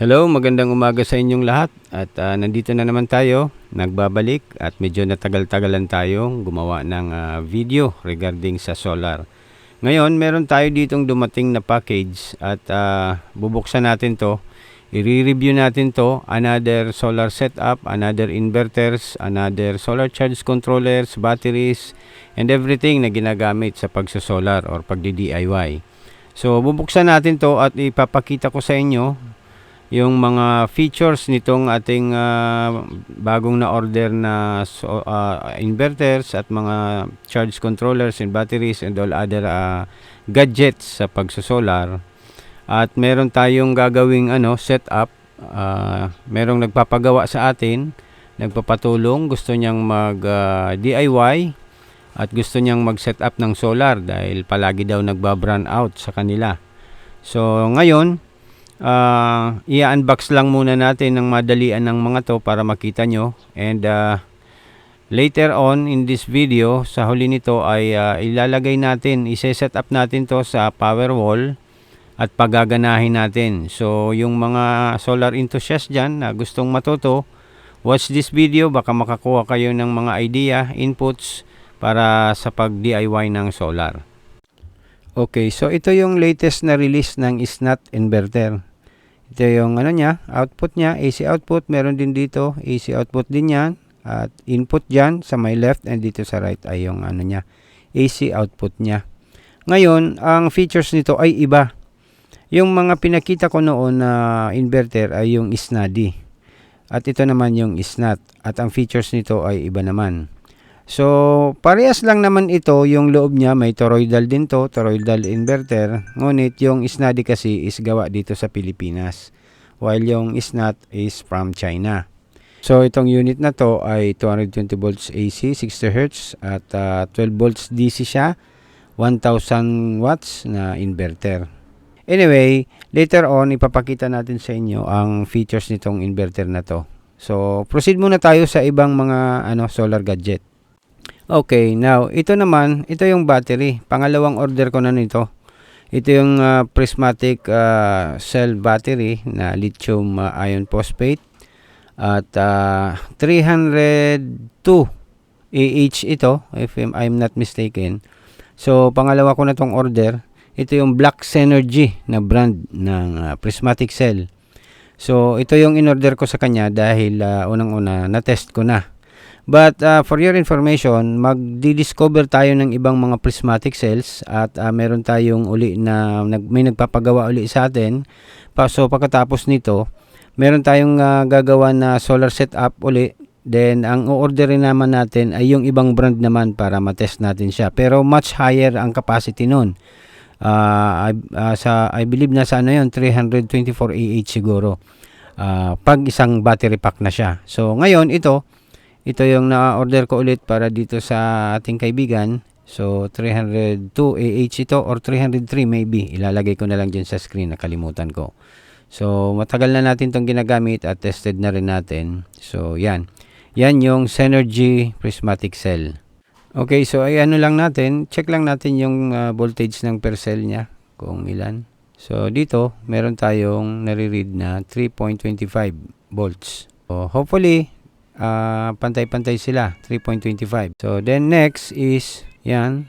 Hello, magandang umaga sa inyong lahat at nandito na naman tayo, nagbabalik at medyo natagal-tagalan tayong gumawa ng video regarding sa solar. Ngayon, meron tayo ditong dumating na package at bubuksan natin to. I-review natin to, another solar setup, another inverters, another solar charge controllers, batteries, and everything na ginagamit sa pagsosolar or pagdi-DIY. So, bubuksan natin to at ipapakita ko sa inyo yung mga features nitong ating bagong na order na inverters at mga charge controllers and batteries and all other gadgets sa pagsosolar. At meron tayong gagawing setup. Merong nagpapagawa sa atin, nagpapatulong, gusto niyang mag DIY at gusto niyang mag-setup ng solar dahil palagi daw nagba-brown out sa kanila. So ngayon, i-unbox lang muna natin ng madalian ng mga to para makita nyo, and later on in this video, sa huli nito ay ilalagay natin, ise-set up natin to sa power wall at pagaganahin natin. So yung mga solar enthusiast dyan na gustong matuto, watch this video, baka makakuha kayo ng mga idea, inputs para sa pag-DIY ng solar. Okay, so ito yung latest na release ng SNAT inverter. Ito yung output niya, AC output. Meron din dito, AC output din yan. At input dyan sa my left and dito sa right ay yung niya, AC output niya. Ngayon, ang features nito ay iba. Yung mga pinakita ko noon na inverter ay yung SNADI. At ito naman yung SNAT. At ang features nito ay iba naman. So, parehas lang naman ito, yung loob niya, may toroidal din to, toroidal inverter. Ngunit yung SNADI kasi is gawa dito sa Pilipinas, while yung SNAT is from China. So, itong unit na to ay 220 volts AC, 60 Hz at 12 volts DC siya, 1000 watts na inverter. Anyway, later on, ipapakita natin sa inyo ang features nitong inverter na to. So, proceed muna tayo sa ibang mga solar gadget. Okay, now ito naman, ito yung battery. Pangalawang order ko na nito. Ito yung prismatic cell battery na lithium ion phosphate at 302 AH ito, if I'm not mistaken. So pangalawa ko na tong order. Ito yung Black Synergy na brand ng prismatic cell. So ito yung in-order ko sa kanya dahil unang-una na-test ko na. But for your information, magdi-discover tayo ng ibang mga prismatic cells at meron tayong uli na may nagpapagawa uli sa atin. So pagkatapos nito, meron tayong gagawa na solar setup uli. Then ang o-orderin naman natin ay yung ibang brand naman para matest natin siya. Pero much higher ang capacity nun. I believe na sa 324 AH siguro. Pag isang battery pack na siya. So ngayon ito yung na-order ko ulit para dito sa ating kaibigan. So, 302 AH ito or 303 maybe. Ilalagay ko na lang dyan sa screen, nakalimutan ko. So, matagal na natin itong ginagamit at tested na rin natin. So, yan. Yan yung Synergy Prismatic Cell. Okay, so ay lang natin. Check lang natin yung voltage ng per cell niya. Kung ilan. So, dito, meron tayong nare-read na 3.25 volts. So, hopefully, pantay-pantay sila, 3.25. So then next is yan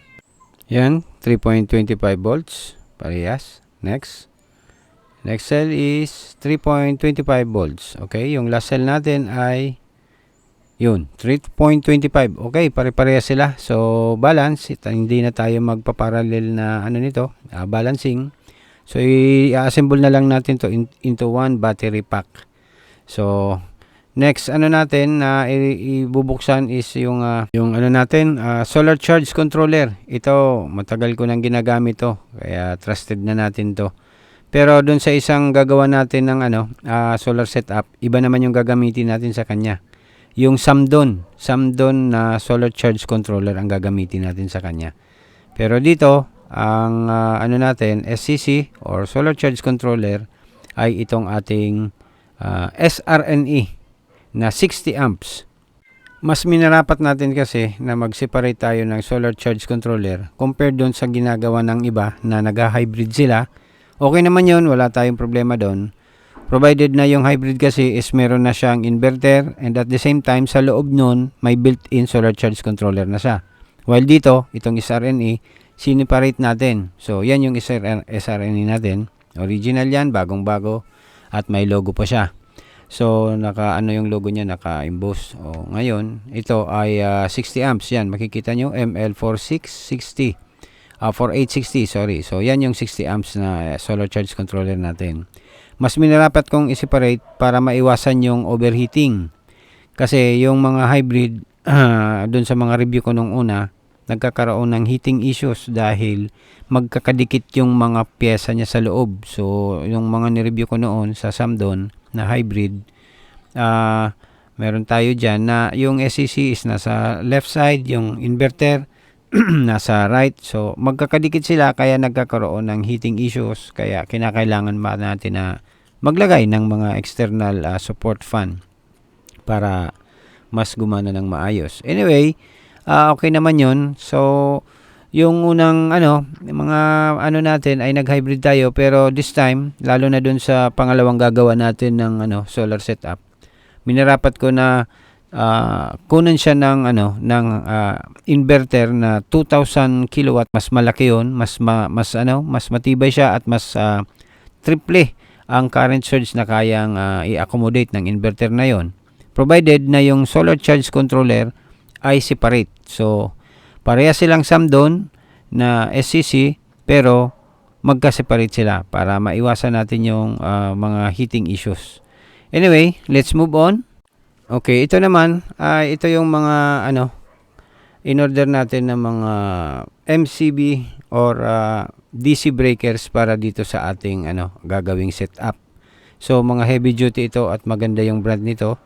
3.25 volts, parehas. Next cell is 3.25 volts. Okay, yung last cell natin ay yun 3.25. Okay, pare-parehas sila. So balance, hindi na tayo magpa-parallel na nito, balancing. So i-assemble na lang natin to into one battery pack. So next natin na ibubuksan is yung solar charge controller. Ito matagal ko nang ginagamit to, kaya trusted na natin to. Pero doon sa isang gagawa natin ng solar setup, iba naman yung gagamitin natin sa kanya. Yung Samdon na solar charge controller ang gagamitin natin sa kanya. Pero dito ang natin SCC or solar charge controller ay itong ating SRNE na 60 amps. Mas minarapat natin kasi na mag-separate tayo ng solar charge controller compared doon sa ginagawa ng iba na nag-hybrid sila. Okay naman yun, wala tayong problema doon. Provided na yung hybrid kasi is meron na siyang inverter, and at the same time sa loob nun may built-in solar charge controller na siya. While dito, itong SRNE, sineparate natin. So yan yung SRNE natin. Original yan, bagong-bago, at may logo pa siya. So naka-ano yung logo niya, naka-emboss. Ngayon, ito ay 60 amps yan. Makikita nyo, ML4660. 4860, sorry. So yan yung 60 amps na solar charge controller natin. Mas minarapat kong i-separate para maiwasan yung overheating. Kasi yung mga hybrid, dun sa mga review ko nung una, nagkakaroon ng heating issues dahil magkakadikit yung mga pyesa niya sa loob. So, yung mga ni-review ko noon sa Samdon na hybrid, meron tayo dyan na yung SCC is nasa left side, yung inverter nasa right. So, magkakadikit sila kaya nagkakaroon ng heating issues. Kaya kinakailangan ba natin na maglagay ng mga external support fan para mas gumana ng maayos. Anyway, okay naman yun. So, yung unang mga natin ay nag-hybrid tayo, pero this time, lalo na dun sa pangalawang gagawa natin ng solar setup, minarapat ko na kunan siya ng inverter na 2000 kilowatt. Mas malaki yun, mas matibay siya at mas triple ang current surge na kayang i-accommodate ng inverter na yon, provided na yung solar charge controller ay separate. So pareha silang Samdon na SCC, pero magka-separate sila para maiwasan natin yung mga heating issues. Anyway, let's move on. Okay, ito naman, ito yung mga in-order natin ng mga MCB or DC breakers para dito sa ating gagawing setup. So mga heavy duty ito at maganda yung brand nito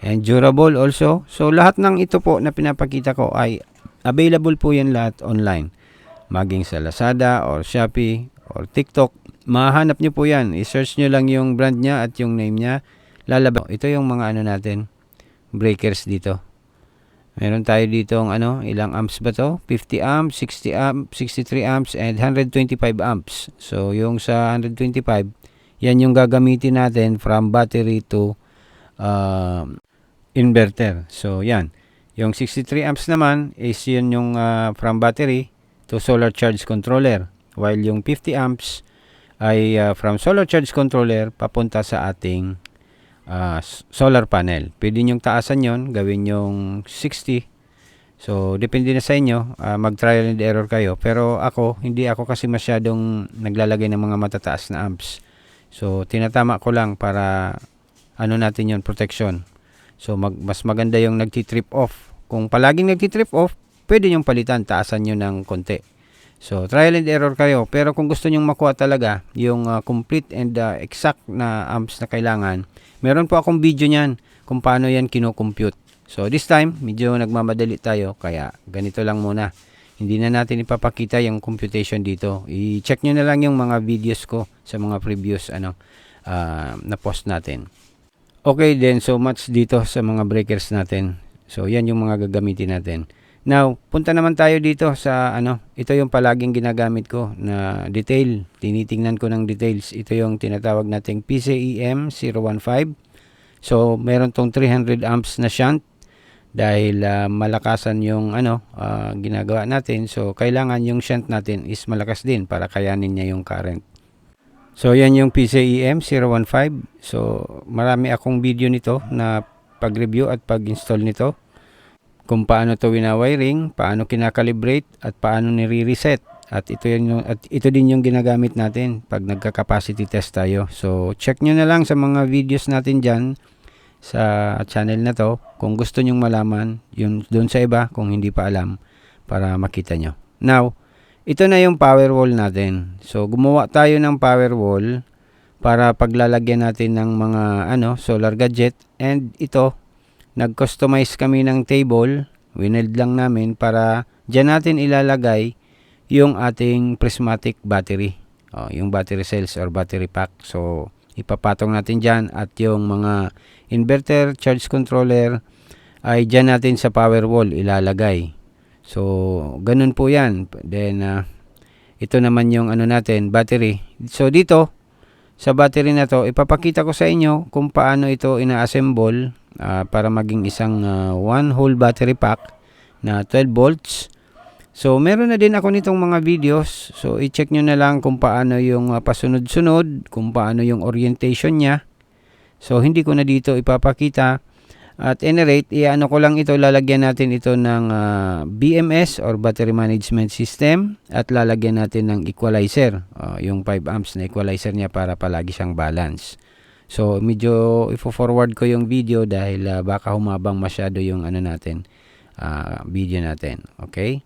and durable also. So lahat ng ito po na pinapakita ko ay available po yan lahat online. Maging sa Lazada or Shopee or TikTok, mahanap nyo po yan. I-search nyo lang yung brand niya at yung name niya. Lalabas. Ito yung mga natin, breakers dito. Meron tayo dito ilang amps ba to? 50 amps, 60 amps, 63 amps, and 125 amps. So, yung sa 125, yan yung gagamitin natin from battery to inverter. So, yan. Yung 63 amps naman is yun yung from battery to solar charge controller. While yung 50 amps ay from solar charge controller papunta sa ating solar panel. Pwede nyong taasan yon, gawin yung 60. So, depende na sa inyo. Mag-trial and error kayo. Pero hindi ako kasi masyadong naglalagay ng mga matataas na amps. So, tinatama ko lang para natin yon, protection. So, mas maganda yung nagtitrip off. Kung palaging nagtitrip off, pwede nyong palitan, taasan nyo ng konti. So, trial and error kayo. Pero kung gusto nyong makuha talaga yung complete and exact na amps na kailangan, meron po akong video niyan kung paano yan kino-compute. So, this time, medyo nagmamadali tayo, kaya ganito lang muna. Hindi na natin ipapakita yung computation dito. I-check nyo na lang yung mga videos ko sa mga previous na post natin. Okay, then so much dito sa mga breakers natin. So, yan yung mga gagamitin natin. Now, punta naman tayo dito sa ito yung palaging ginagamit ko na detail. Tinitingnan ko ng details. Ito yung tinatawag nating PCEM 015. So, meron tong 300 amps na shunt dahil malakasan yung ginagawa natin. So, kailangan yung shunt natin is malakas din para kayanin niya yung current. So, yan yung PCEM 015. So, marami akong video nito na pag-review at pag-install nito. Kung paano to wina-wiring, paano kinakalibrate, at paano nire-reset. At ito din yung ginagamit natin pag nagka-capacity test tayo. So, check nyo na lang sa mga videos natin dyan sa channel na to kung gusto nyong malaman yung doon sa iba kung hindi pa alam para makita nyo. Now, ito na yung power wall natin. So, gumawa tayo ng power wall para paglalagyan natin ng mga solar gadget, and ito nag-customize kami ng table, wineld lang namin para dyan natin ilalagay yung ating prismatic battery. Yung battery cells or battery pack. So, ipapatong natin dyan at yung mga inverter, charge controller ay dyan natin sa power wall ilalagay. So, ganun po yan. Then, ito naman yung natin, battery. So, dito, sa battery na to, ipapakita ko sa inyo kung paano ito ina-assemble para maging isang one whole battery pack na 12 volts. So meron na din ako nitong mga videos, so i-check nyo na lang kung paano yung pasunod-sunod, kung paano yung orientation nya. So hindi ko na dito ipapakita. At any rate, iano ko lang ito, lalagyan natin ito ng BMS or Battery Management System at lalagyan natin ng equalizer, yung 5 amps na equalizer niya para palagi siyang balance. So medyo ifo-forward ko yung video dahil baka humabang masyado yung ano natin, video natin. Okay?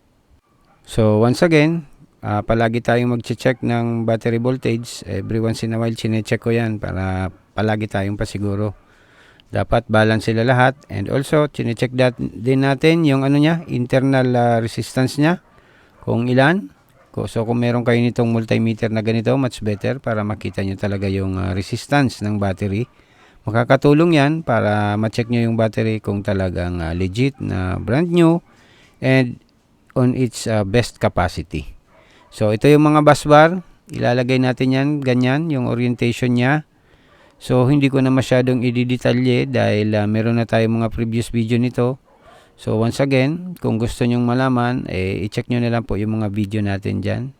So once again, palagi tayong mag-check ng battery voltage. Every once in a while, chine-check ko yan para palagi tayong pasiguro. Dapat balance sila lahat, and also chine-check din natin yung ano niya, internal resistance niya kung ilan. So kung meron kayo nitong multimeter na ganito, much better para makita nyo talaga yung resistance ng battery. Makakatulong yan para ma-check nyo yung battery kung talagang legit na brand new and on its best capacity. So ito yung mga bus bar, ilalagay natin yan ganyan yung orientation niya. So hindi ko na masyadong i-detalye dahil meron na tayong mga previous video nito. So once again, kung gusto nyong malaman, i-check nyo na lang po yung mga video natin dyan.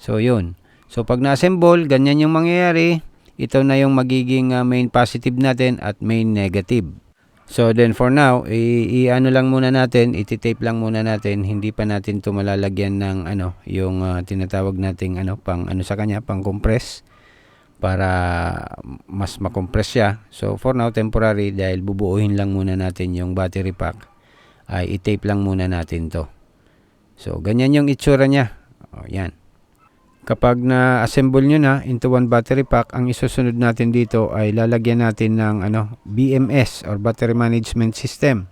So yun. So pag na-assemble, ganyan yung mangyayari. Ito na yung magiging main positive natin at main negative. So then for now, i-ano lang muna natin, iti-tape lang muna natin. Hindi pa natin ito malalagyan ng yung tinatawag nating pang sa kanya, pang compress, para mas makompress siya. So for now, temporary, dahil bubuuhin lang muna natin yung battery pack, ay i-tape lang muna natin to. So ganyan yung itsura niya. Yan. Kapag na-assemble nyo na into one battery pack, ang isusunod natin dito ay lalagyan natin ng BMS or Battery Management System.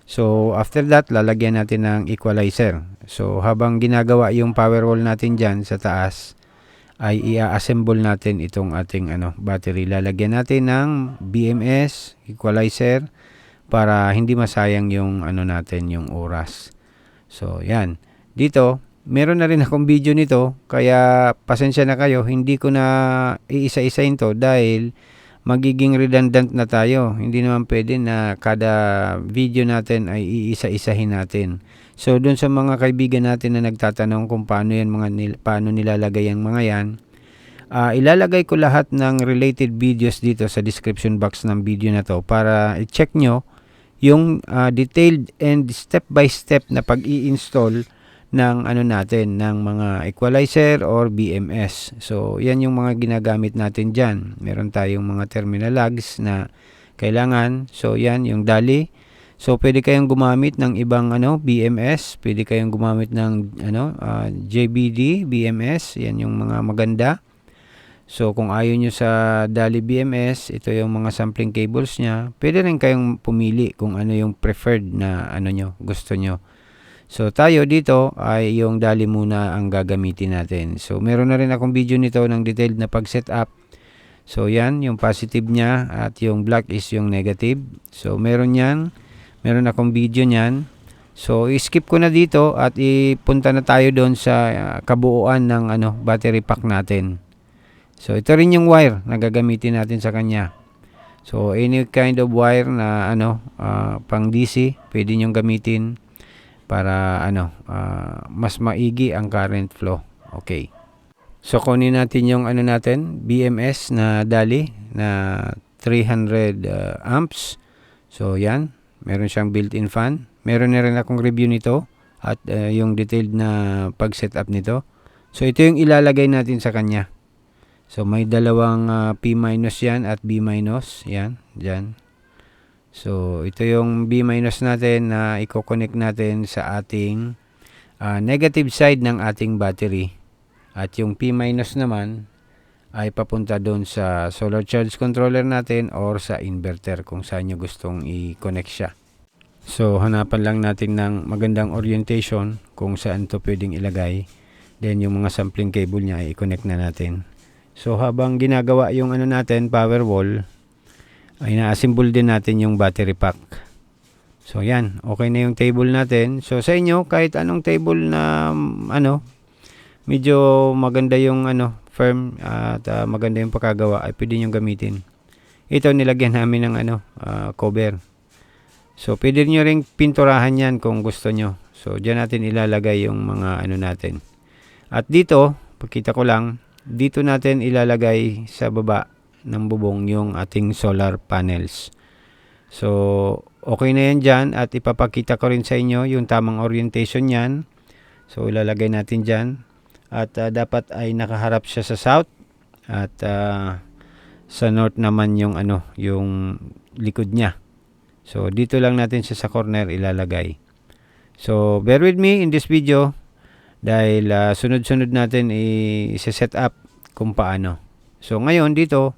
So after that, lalagyan natin ng equalizer. So habang ginagawa yung power wall natin dyan sa taas, ay i-assemble natin itong ating battery. Lalagyan natin ng BMS, equalizer, para hindi masayang yung natin, yung oras. So yan. Dito, meron na rin akong video nito, kaya pasensya na kayo, hindi ko na iisa-isahin to dahil magiging redundant na tayo. Hindi naman pwede na kada video natin ay iisa-isahin natin. So dun sa mga kaibigan natin na nagtatanong kung paano paano nilalagay ang mga yan, ilalagay ko lahat ng related videos dito sa description box ng video na to para i-check nyo yung detailed and step by step na pag-i-install ng natin, ng mga equalizer or BMS. So yan yung mga ginagamit natin dyan. Meron tayong mga terminal lugs na kailangan. So yan yung DALI. So pwede kayong gumamit ng ibang BMS, pwede kayong gumamit ng JBD BMS, yan yung mga maganda. So kung ayaw nyo sa DALI BMS, ito yung mga sampling cables nya. Pwede rin kayong pumili kung ano yung preferred na gusto nyo. So tayo dito ay yung DALI muna ang gagamitin natin. So meron na rin akong video nito ng detailed na pag-setup. So yan, yung positive nya at yung black is yung negative. So meron akong video niyan. So i-skip ko na dito at ipunta na tayo doon sa kabuuan ng battery pack natin. So ito rin yung wire na gagamitin natin sa kanya. So any kind of wire na pang DC, pwede nyong gamitin para mas maigi ang current flow. Okay. So kunin natin yung natin, BMS na DALI na 300 amps. So yan, meron siyang built-in fan. Meron na rin akong review nito at yung detailed na pag-setup nito. So ito yung ilalagay natin sa kanya. So may dalawang P- yan at B-. Yan, dyan. So ito yung B- natin na i-connect natin sa ating negative side ng ating battery. At yung P- naman ay papunta doon sa solar charge controller natin or sa inverter kung saan nyo gustong i-connect siya. So hanapan lang natin ng magandang orientation kung saan to pwedeng ilagay. Then yung mga sampling cable niya ay i-connect na natin. So habang ginagawa yung natin, power wall, ay na-assemble din natin yung battery pack. So yan, okay na yung table natin. So sa inyo, kahit anong table na medyo maganda yung firm at maganda yung pagkagawa, ay pwede nyo gamitin. Ito nilagyan namin ng cover. So pwede nyo ring pinturahan yan kung gusto nyo. So dyan natin ilalagay yung mga natin. At dito, pakita ko lang, dito natin ilalagay sa baba ng bubong yung ating solar panels. So okay na yan dyan, at ipapakita ko rin sa inyo yung tamang orientation yan. So ilalagay natin dyan, at dapat ay nakaharap siya sa south, at sa north naman yung yung likod niya. So dito lang natin siya sa corner ilalagay. So bear with me in this video dahil sunod-sunod natin i-set up kung paano. So ngayon dito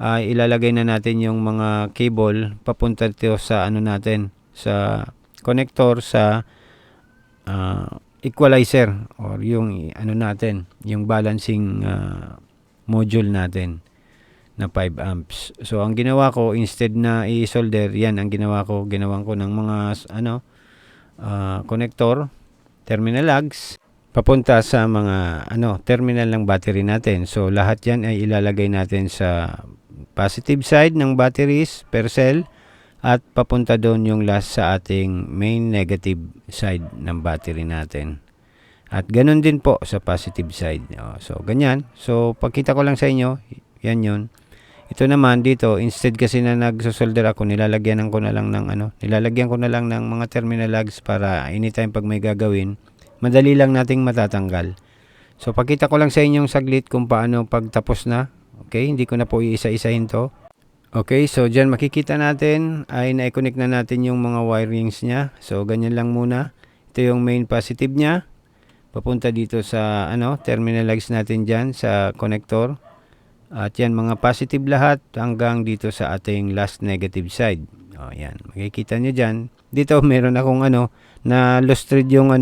ilalagay na natin yung mga cable papunta dito sa natin, sa connector sa equalizer, or yung natin, yung balancing module natin na 5 amps. So ang ginawa ko, instead na i-solder, yan ang ginawan ko ng mga connector, terminal lugs papunta sa mga terminal ng battery natin. So lahat yan ay ilalagay natin sa positive side ng batteries per cell, at papunta doon yung last sa ating main negative side ng battery natin. At ganun din po sa positive side. So ganyan. So pagkita ko lang sa inyo, yan yun. Ito naman dito, instead kasi na nagsosolder ako, nilalagyan ko na lang ng mga terminal lugs para anytime pag may gagawin, madali lang nating matatanggal. So pakita ko lang sa inyong saglit kung paano pagtapos na. Okay, hindi ko na po iisa-isahin to. Okay, so dyan makikita natin ay na-connect na natin yung mga wirings niya. So ganyan lang muna. Ito yung main positive niya. Papunta dito sa terminal lugs natin dyan sa connector. At yan, mga positive lahat hanggang dito sa ating last negative side. Yan, makikita nyo dyan. Dito meron akong na lost thread yung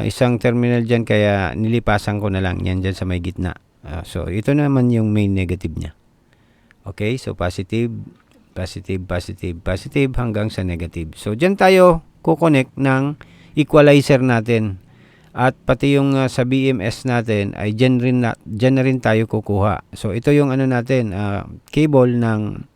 isang terminal dyan, kaya nilipasan ko na lang yan dyan sa may gitna. So ito naman yung main negative nya. Okay, so positive, positive, positive, positive hanggang sa negative. So dyan tayo kukonect ng equalizer natin. At pati yung sa BMS natin ay dyan na rin tayo kukuha. So ito yung natin, cable ng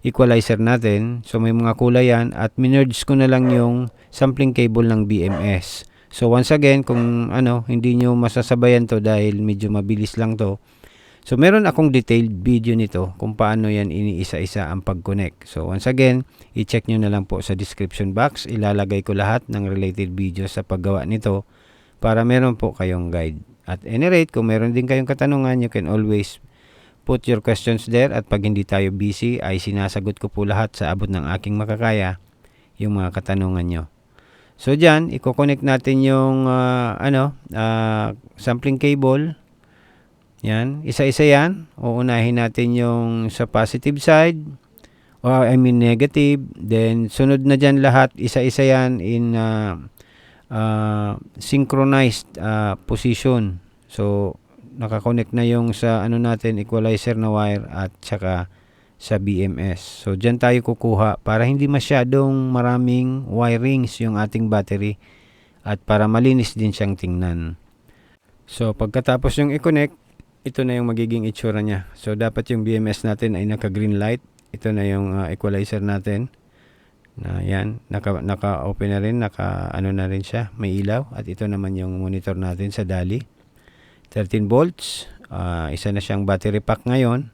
equalizer natin. So may mga kulay yan, at minerge ko na lang yung sampling cable ng BMS. So once again, kung hindi nyo masasabayan to dahil medyo mabilis lang to, so meron akong detailed video nito kung paano yan iniisa-isa ang pag-connect. So once again, i-check nyo na lang po sa description box. Ilalagay ko lahat ng related videos sa paggawa nito para meron po kayong guide. At any rate, kung meron din kayong katanungan, you can always put your questions there, at pag hindi tayo busy ay sinasagot ko po lahat sa abot ng aking makakaya yung mga katanungan nyo. So dyan, i-connect natin yung sampling cable. Yan, isa-isa yan. Uunahin natin yung sa positive side, or negative. Then sunod na dyan lahat, isa-isa yan in synchronized position. So nakakonect na yung sa natin, equalizer na wire, at saka sa BMS. So dyan tayo kukuha para hindi masyadong maraming wirings yung ating battery, at para malinis din siyang tingnan. So pagkatapos yung i-connect, ito na yung magiging itsura niya. So dapat yung BMS natin ay naka green light. Ito na yung equalizer natin. Na yan, naka-open na rin, na rin siya, may ilaw. At ito naman yung monitor natin sa DALI. 13 volts. Isa na siyang battery pack ngayon.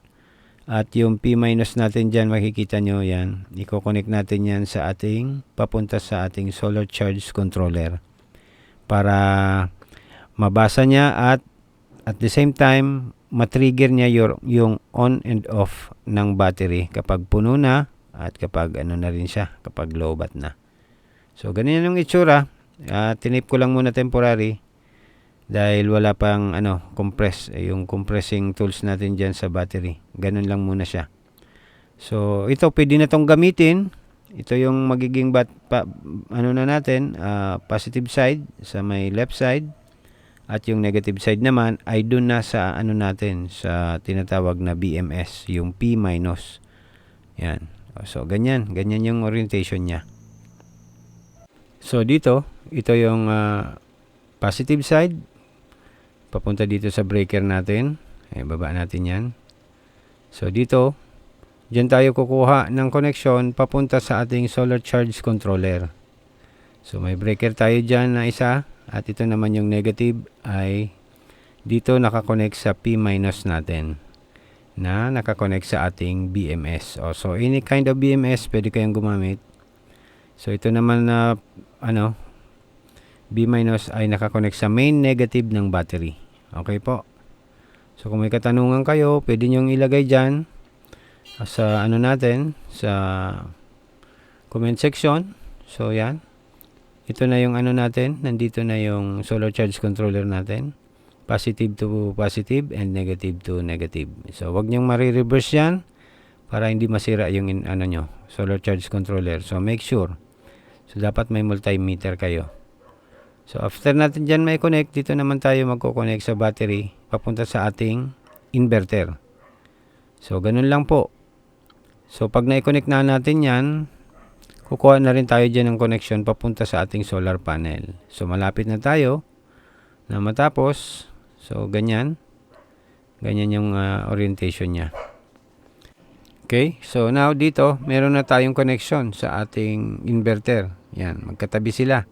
At yung P- natin dyan, makikita nyo yan. I-connect natin yan sa papunta sa ating solar charge controller. Para mabasa niya, at the same time, matrigger niya yung on and off ng battery kapag puno na, at kapag na rin siya, kapag low bat na. So ganyan yung itsura. Tinip ko lang muna temporary dahil wala pang yung compressing tools natin dyan sa battery. Ganun lang muna siya. So ito, pwede na tong gamitin. Ito yung magiging natin, positive side sa may left side, at yung negative side naman ay dun na sa natin, sa tinatawag na BMS, yung P-. Yan. So ganyan yung orientation niya. So dito, ito yung positive side. papunta dito sa breaker natin. Baba natin yan. So dito, dyan tayo kukuha ng connection papunta sa ating solar charge controller. So may breaker tayo dyan na isa, at ito naman yung negative ay dito nakakonect sa P- natin na nakakonect sa ating BMS. So any kind of BMS pwede kayong gumamit. So ito naman na B- ay nakakonect sa main negative ng battery. Okay po. So kung may katanungan kayo, pwede nyong ilagay dyan sa sa comment section. So yan. Ito na yung natin. Nandito na yung solar charge controller natin. Positive to positive and negative to negative. So wag nyong mari-reverse yan para hindi masira yung solar charge controller. So make sure. So dapat may multimeter kayo. So after natin dyan may connect, dito naman tayo magko-connect sa battery papunta sa ating inverter. So ganun lang po. So pag na-connect na natin yan, kukuha na rin tayo dyan ng connection papunta sa ating solar panel. So malapit na tayo na matapos. So ganyan yung orientation niya. Okay, so now dito meron na tayong connection sa ating inverter. Yan, magkatabi sila.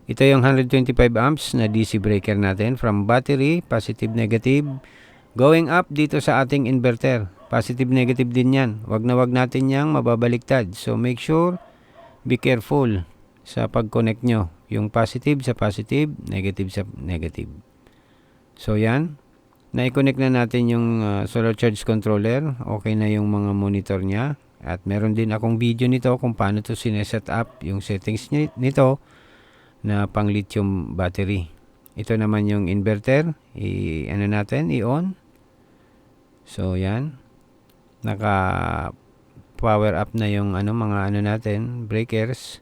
Ito yung 125 amps na DC breaker natin from battery, positive negative, going up dito sa ating inverter. Positive negative din yan. Wag natin yang mababaliktad. So make sure, be careful sa pag-connect nyo. Yung positive sa positive, negative sa negative. So yan, na-connect na natin yung solar charge controller. Okay na yung mga monitor niya. At meron din akong video nito kung paano to sineset up yung settings nito na pang lithium battery. Ito naman yung inverter. I-on. So yan, naka power up na yung mga natin, breakers.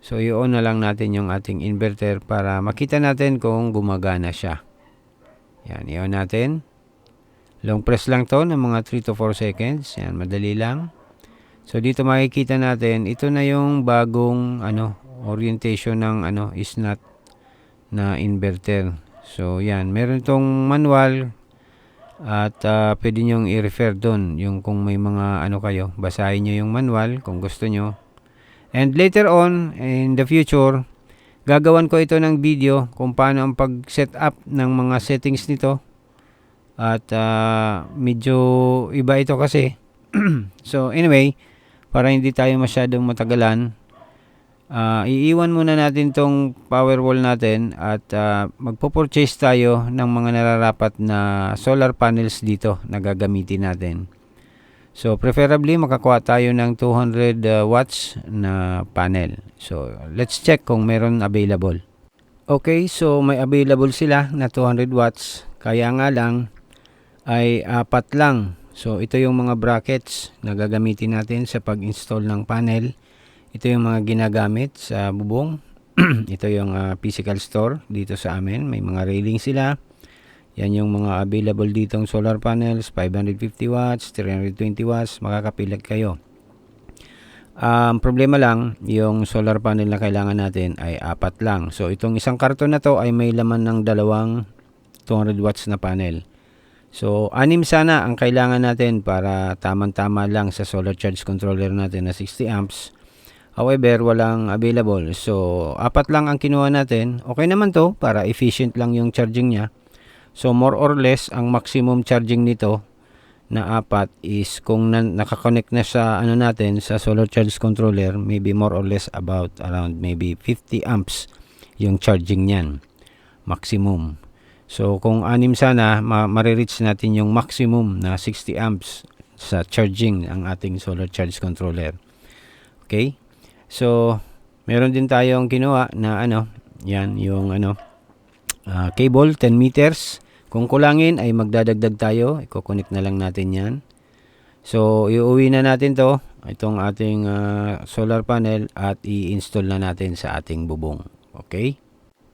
So i-on na lang natin yung ating inverter para makita natin kung gumagana siya. Yan, i-on natin. Long press lang to ng mga 3 to 4 seconds. Yan, madali lang. So dito makikita natin, ito na yung bagong orientation ng is not na inverter. So yan, meron tong manual at pwede nyong i-refer doon yung kung may mga kayo, basahin nyo yung manual kung gusto nyo. And later on in the future, gagawan ko ito ng video kung paano ang pag-set up ng mga settings nito. At medyo iba ito kasi. So anyway, para hindi tayo masyadong matagalan, iiwan muna natin tong power wall natin at magpo-purchase tayo ng mga nararapat na solar panels dito na gagamitin natin. So preferably makakuha tayo ng 200 watts na panel. So let's check kung meron available. Okay, so may available sila na 200 watts. Kaya nga lang ay 4 lang. So ito yung mga brackets na gagamitin natin sa pag-install ng panel. Ito yung mga ginagamit sa bubong. Ito yung physical store dito sa amin. May mga railing sila. Yan yung mga available ditong solar panels, 550 watts, 320 watts, makakapilag kayo. Problema lang, yung solar panel na kailangan natin ay 4 lang. So itong isang karton na to ay may laman ng 2 200 watts na panel. So 6 sana ang kailangan natin para tamang-tama lang sa solar charge controller natin na 60 amps. However, walang available. So 4 lang ang kinuha natin. Okay naman to para efficient lang yung charging niya. So more or less ang maximum charging nito na 4 is kung nakakonect na sa natin sa solar charge controller, maybe more or less about around maybe 50 amps yung charging niyan. Maximum. So kung 6 sana, ma-reach natin yung maximum na 60 amps sa charging ang ating solar charge controller. Okay? So meron din tayong kinuha na yan yung cable 10 meters. Kung kulangin ay magdadagdag tayo, i-connect na lang natin yan. So iuwi na natin to, itong ating solar panel at i-install na natin sa ating bubong. Okay?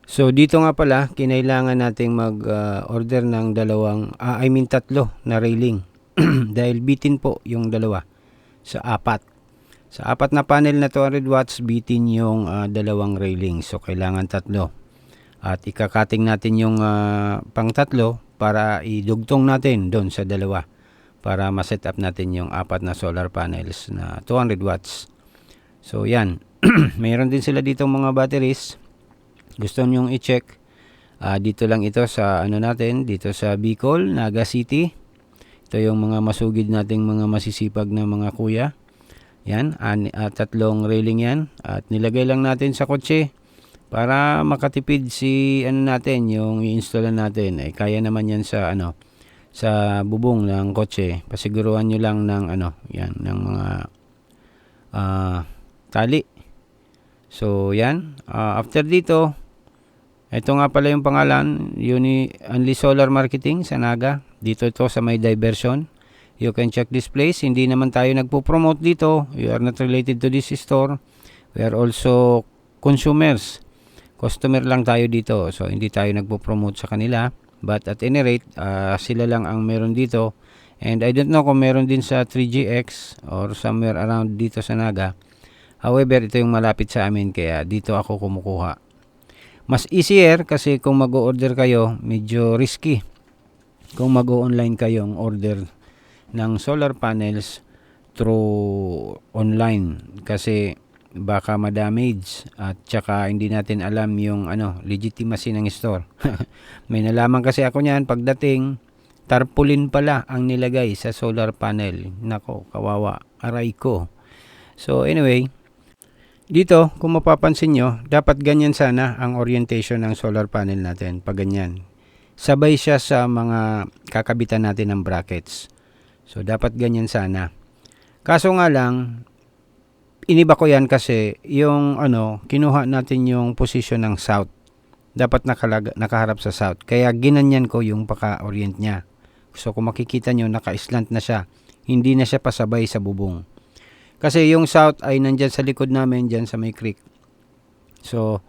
So dito nga pala, kinailangan nating mag-order ng 3 na railing. Dahil bitin po yung 2 sa 4. Sa 4 na panel na 200 watts, bitin yung 2 railing. So kailangan 3. At ikakating natin yung pang-tatlo para idugtong natin doon sa dalawa para ma-set up natin yung apat na solar panels na 200 watts. So yan. Mayroon din sila dito mga batteries. Gusto nyo i-check, dito lang ito sa ano natin, dito sa Bicol, Naga City. Ito yung mga masugid nating mga masisipag na mga kuya. Yan, tatlong railing yan. At nilagay lang natin sa kotse para makatipid si ano natin, yung i-install natin. Kaya naman yan sa ano, sa bubong ng kotse. Pasiguruhan nyo lang ng ano, yan, ng mga tali. So yan, after dito, ito nga pala yung pangalan, Only Solar Marketing sa Naga. Dito ito sa may diversion. You can check this place. Hindi naman tayo nagpo-promote dito. You are not related to this store. We are also consumers. Customer lang tayo dito. So hindi tayo nagpo-promote sa kanila. But at any rate, sila lang ang meron dito. And I don't know kung meron din sa 3GX or somewhere around dito sa Naga. However, ito yung malapit sa amin kaya dito ako kumukuha. Mas easier kasi kung mag-o-order kayo, medyo risky. Kung mag-o-online kayong order ng solar panels through online kasi baka ma-damage at saka hindi natin alam yung ano, legitimacy ng store. May nalaman kasi ako niyan pagdating, tarpaulin pala ang nilagay sa solar panel. Nako, kawawa, aray ko. So anyway, dito, kung mapapansin nyo, dapat ganyan sana ang orientation ng solar panel natin, pag ganyan. Sabay siya sa mga kakabitan natin ng brackets. So, dapat ganyan sana. Kaso nga lang, iniba ko yan kasi yung ano, kinuha natin yung position ng south. Dapat nakaharap sa south. Kaya ginanyan ko yung paka-orient niya. So, kung makikita nyo, naka-slant na siya. Hindi na siya pasabay sa bubong. Kasi yung south ay nandyan sa likod namin, dyan sa may creek. So,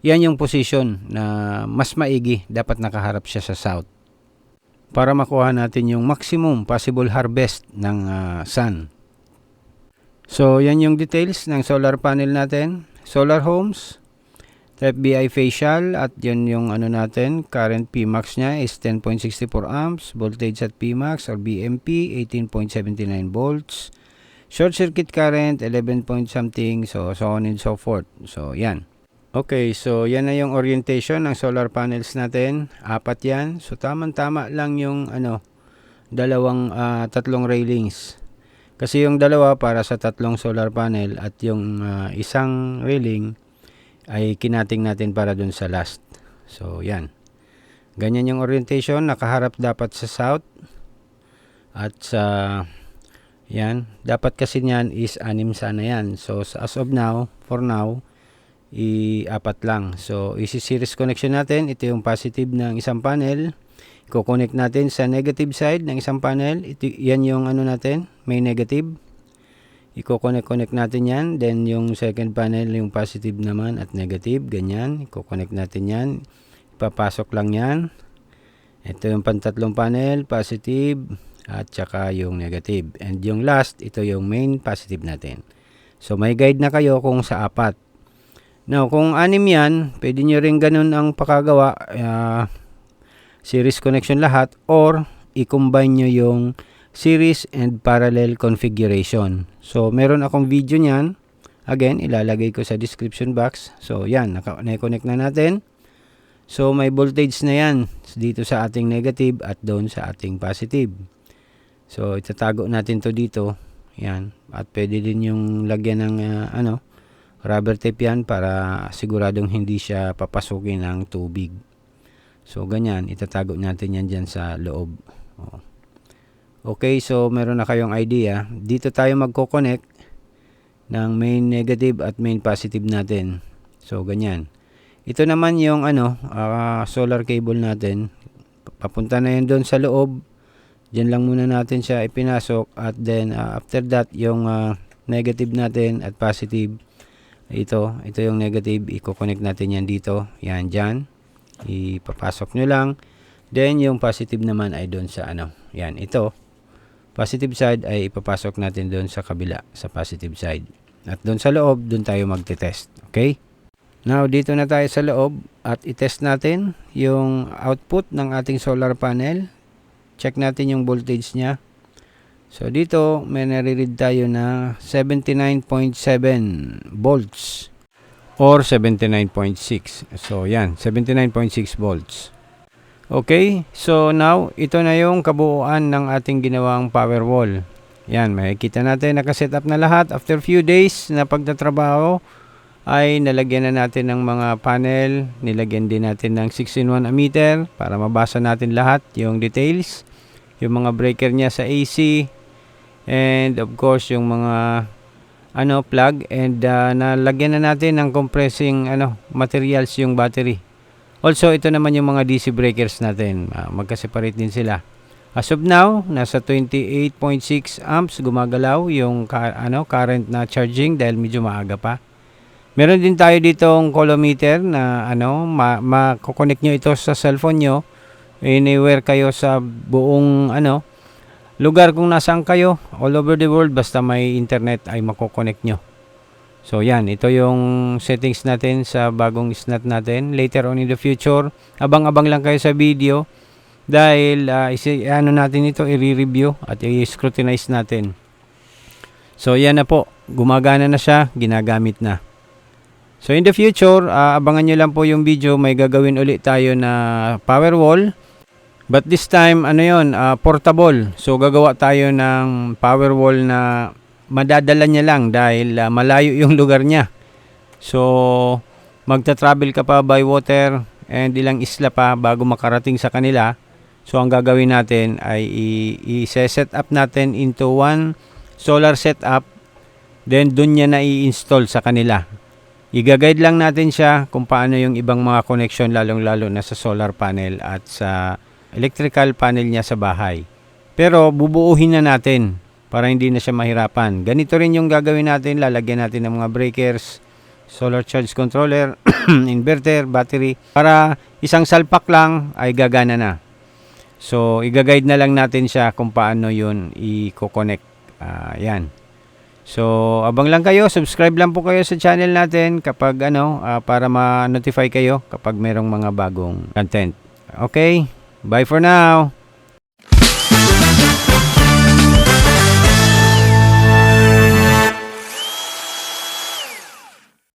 yan yung position na mas maigi. Dapat nakaharap siya sa south. Para makuha natin yung maximum possible harvest ng sun. So, yan yung details ng solar panel natin. Solar Homes, Type BI facial, at yan yung ano natin, current Pmax niya is 10.64 amps. Voltage at Pmax or BMP, 18.79 volts. Short circuit current, 11 point something, so on and so forth. So, yan. Okay, so yan na yung orientation ng solar panels natin. Apat yan. So, tama-tama lang yung tatlong railings. Kasi yung dalawa para sa tatlong solar panel at yung isang railing ay kinating natin para dun sa last. So, yan. Ganyan yung orientation. Nakaharap dapat sa south at sa... Yan, dapat kasi niyan is 6 sana yan. So, as of now, for now, apat lang. So, isi-series connection natin. Ito yung positive ng isang panel. Ko-connect natin sa negative side ng isang panel. Yan yung ano natin, may negative. Iko-connect natin yan. Then, yung second panel, yung positive naman at negative. Ganyan. Iko-connect natin yan. Ipapasok lang yan. Ito yung pantatlong panel, positive. At saka yung negative. And yung last, ito yung main positive natin. So, may guide na kayo kung sa apat. Now, kung 6 yan, pwede nyo rin ganun ang pakagawa. Series connection lahat. Or, i-combine nyo yung series and parallel configuration. So, meron akong video nyan. Again, ilalagay ko sa description box. So, yan. Na-connect na natin. So, may voltage na yan. Dito sa ating negative at doon sa ating positive. So, itatago natin to dito. Yan. At pwede din yung lagyan ng rubber tape yan para siguradong hindi siya papasukin ng tubig. So, ganyan. Itatago natin yan dyan sa loob. Okay, so meron na kayong idea. Dito tayo magko-connect ng main negative at main positive natin. So, ganyan. Ito naman yung solar cable natin. Papunta na yun doon sa loob. Diyan lang muna natin siya ipinasok at then after that yung negative natin at positive ito yung negative, i-connect natin yan dito, yan dyan, ipapasok nyo lang. Then yung positive naman ay doon sa yan, ito positive side ay ipapasok natin doon sa kabila sa positive side at doon sa loob, doon tayo magte-test. Okay, Now, dito na tayo sa loob at itest natin yung output ng ating solar panel. Check natin yung voltage niya. So, dito may nare-read tayo na 79.7 volts or 79.6. So, yan, 79.6 volts. Okay, so now, ito na yung kabuuan ng ating ginawang power wall. Yan, makikita natin nakaset up na lahat. After few days na pagtatrabaho, ay nalagyan na natin ng mga panel, nilagyan din natin ng 6-in-1 ammeter para mabasa natin lahat yung details, yung mga breaker niya sa AC, and of course yung mga plug, and nalagyan na natin ng compressing materials yung battery. Also, ito naman yung mga DC breakers natin, magka-separate din sila. As of now, nasa 28.6 amps gumagalaw yung current na charging dahil medyo maaga pa. Meron din tayo ditong coulometer na makukonek nyo ito sa cellphone nyo. Anywhere kayo sa buong lugar kung nasaan kayo, all over the world, basta may internet ay makukonek nyo. So yan, ito yung settings natin sa bagong SNAT natin. Later on in the future, abang-abang lang kayo sa video dahil natin ito, i-review at i-scrutinize natin. So yan na po, gumagana na siya, ginagamit na. So in the future, abangan nyo lang po yung video, may gagawin ulit tayo na power wall. But this time, portable. So gagawa tayo ng power wall na madadala niya lang dahil malayo yung lugar niya. So magta-travel ka pa by water and ilang isla pa bago makarating sa kanila. So ang gagawin natin ay i-set up natin into one solar setup, then dun niya na i-install sa kanila. I-guide lang natin siya kung paano yung ibang mga connection, lalong-lalo na sa solar panel at sa electrical panel niya sa bahay. Pero bubuuhin na natin para hindi na siya mahirapan. Ganito rin yung gagawin natin, lalagyan natin ng mga breakers, solar charge controller, inverter, battery, para isang salpak lang ay gagana na. So, i-guide na lang natin siya kung paano yun i-connect. Yan. So, abang lang kayo, subscribe lang po kayo sa channel natin kapag para ma-notify kayo kapag merong mga bagong content. Okay, bye for now.